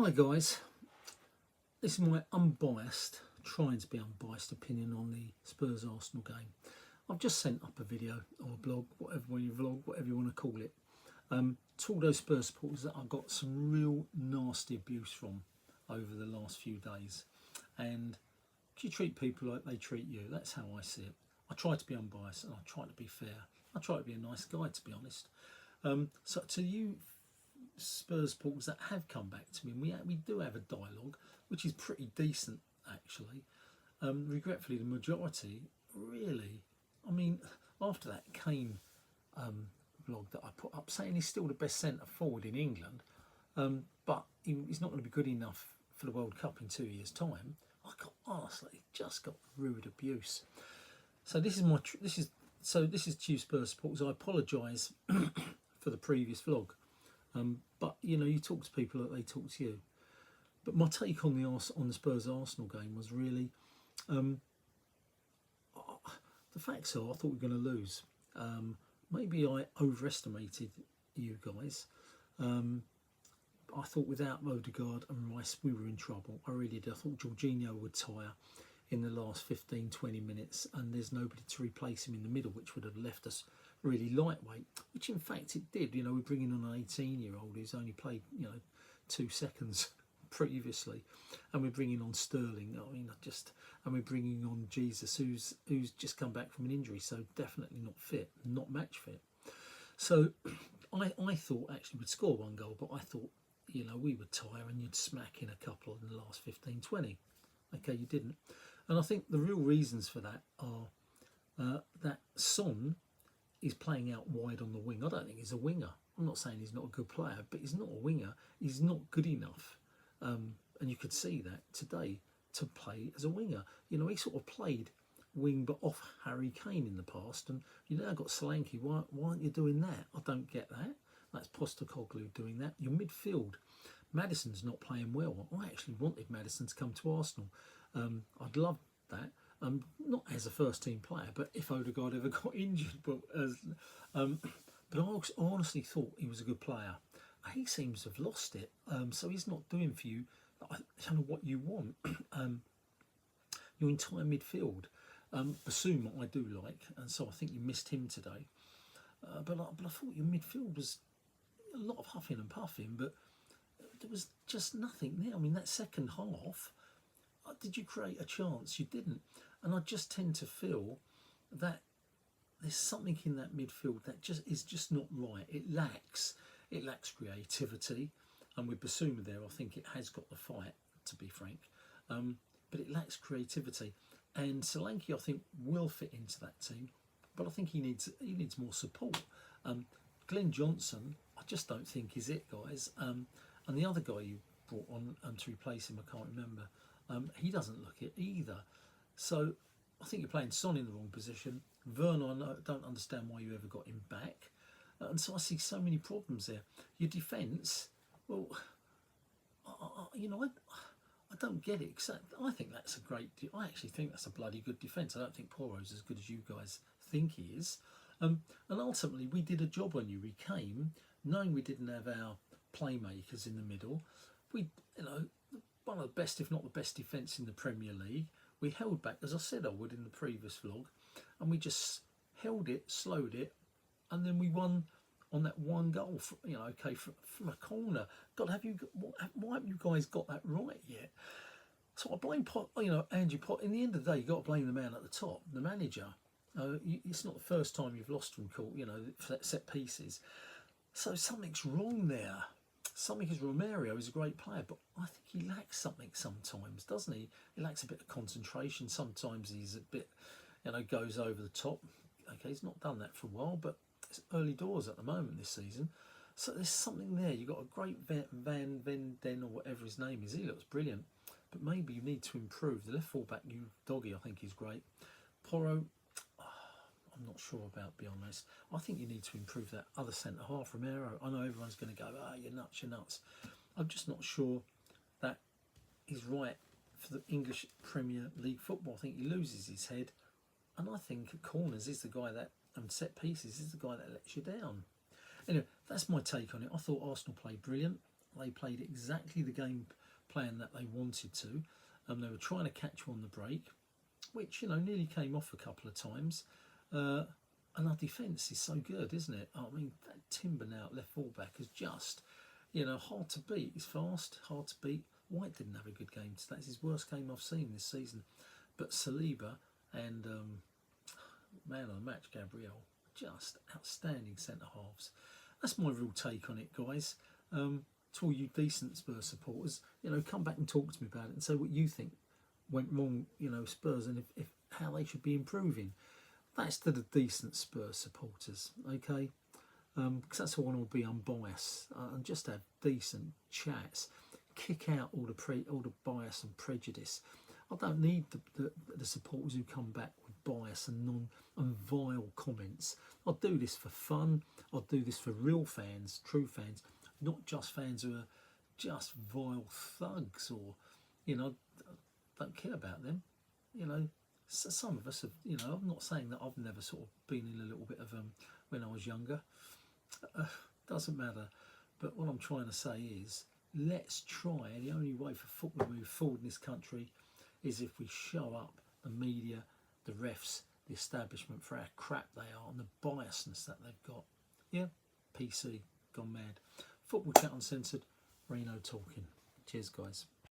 Hi guys, this is my unbiased, trying to be unbiased opinion on the Spurs Arsenal game. I've just sent up a video or a blog, whatever you vlog, whatever you want to call it, to all those Spurs supporters that I got some real nasty abuse from over the last few days. And you treat people like they treat you. That's how I see it. I try to be unbiased and I try to be fair. I try to be a nice guy, to be honest. So to you Spurs supporters that have come back to me, and we do have a dialogue, which is pretty decent actually. Regretfully, the majority really, I mean, after that Kane vlog that I put up saying he's still the best centre forward in England, but he's not going to be good enough for the World Cup in 2 years' time. I got honestly just got rude abuse. So this is to you Spurs supporters. I apologise for the previous vlog. But you know, you talk to people like they talk to you. But my take on the Spurs Arsenal game was really the facts are I thought we were going to lose. Maybe I overestimated you guys. I thought without Odegaard and Rice we were in trouble. I really did. I thought Jorginho would tire in the last 15-20 minutes and there's nobody to replace him in the middle, which would have left us really lightweight, which in fact it did. You know, we're bringing on an 18-year-old who's only played 2 seconds previously, and we're bringing on Sterling. I mean, and we're bringing on Jesus, who's just come back from an injury, so definitely not fit, not match fit. So I thought actually we'd score 1 goal, but I thought we would tire and you'd smack in a couple in the last 15-20. Okay, you didn't, and I think the real reasons for that are that Son is playing out wide on the wing. I don't think he's a winger. I'm not saying he's not a good player, but he's not a winger. He's not good enough. And you could see that today to play as a winger. You know, he sort of played wing but off Harry Kane in the past. And you now got Solanke. Why aren't you doing that? I don't get that. That's Postecoglou doing that. Your midfield. Maddison's not playing well. I actually wanted Maddison to come to Arsenal. I'd love that. Not as a first team player, but if Odegaard ever got injured, but I honestly thought he was a good player. He seems to have lost it, so he's not doing for you. I don't know what you want. Your entire midfield. Basuma I do like, and so I think you missed him today. But I thought your midfield was a lot of huffing and puffing, but there was just nothing there. I mean, that second half, did you create a chance? You didn't. And I just tend to feel that there's something in that midfield that is just not right. It lacks creativity. And with Basuma there, I think it has got the fight, to be frank. But it lacks creativity. And Solanke, I think, will fit into that team. But I think he needs more support. Glenn Johnson, I just don't think is it, guys. And the other guy you brought on to replace him, I can't remember. He doesn't look it either. So I think you're playing Son in the wrong position. Vernon, I don't understand why you ever got him back. And so I see so many problems there. Your defence, well, I don't get it. Cause I think that's I actually think that's a bloody good defence. I don't think Poro's as good as you guys think he is. And ultimately, we did a job on you. We came knowing we didn't have our playmakers in the middle. We, one of the best, if not the best defence in the Premier League. We held back, as I said I would in the previous vlog, and we just held it, slowed it, and then we won on that 1 goal, from a corner. God, why haven't you guys got that right yet? So I blame Andrew Pot. In the end of the day, you've got to blame the man at the top, the manager. It's not the first time you've lost from set pieces. So something's wrong there. Something is Romero is a great player, but I think he lacks something sometimes, doesn't he? He lacks a bit of concentration. Sometimes he's a bit, goes over the top. Okay, he's not done that for a while, but it's early doors at the moment this season. So there's something there. You've got a great Van Venden or whatever his name is. He looks brilliant, but maybe you need to improve. The left fullback, Doggy, I think is great. Porro, I'm not sure about, be honest. I think you need to improve that other centre half, Romero. I know everyone's going to go, you're nuts. I'm just not sure that is right for the English Premier League football. I think he loses his head. And I think at corners is the guy that, and set pieces is the guy that lets you down. Anyway, that's my take on it. I thought Arsenal played brilliant. They played exactly the game plan that they wanted to. They were trying to catch on the break, which, you know, nearly came off a couple of times. And our defence is so good, isn't it? I mean, that Timber now at left fullback is just, you know, hard to beat. He's fast, hard to beat. White didn't have a good game today. That's his worst game I've seen this season. But Saliba and man of the match, Gabriel, just outstanding centre halves. That's my real take on it, guys. To all you decent Spurs supporters, you know, come back and talk to me about it and say what you think went wrong, you know, Spurs, and if how they should be improving. That's to the decent Spurs supporters, okay? Because that's all I want to be unbiased and just have decent chats. Kick out all the bias and prejudice. I don't need the supporters who come back with bias and vile comments. I'll do this for fun. I'll do this for real fans, true fans, not just fans who are just vile thugs or, you know, don't care about them. You know, so some of us have, you know, I'm not saying that I've never sort of been in a little bit of when I was younger. Doesn't matter. But what I'm trying to say is, let's try. The only way for football to move forward in this country is if we show up the media, the refs, the establishment for how crap they are and the biasness that they've got. Yeah, PC, gone mad. Football Chat Uncensored, Reno talking. Cheers, guys.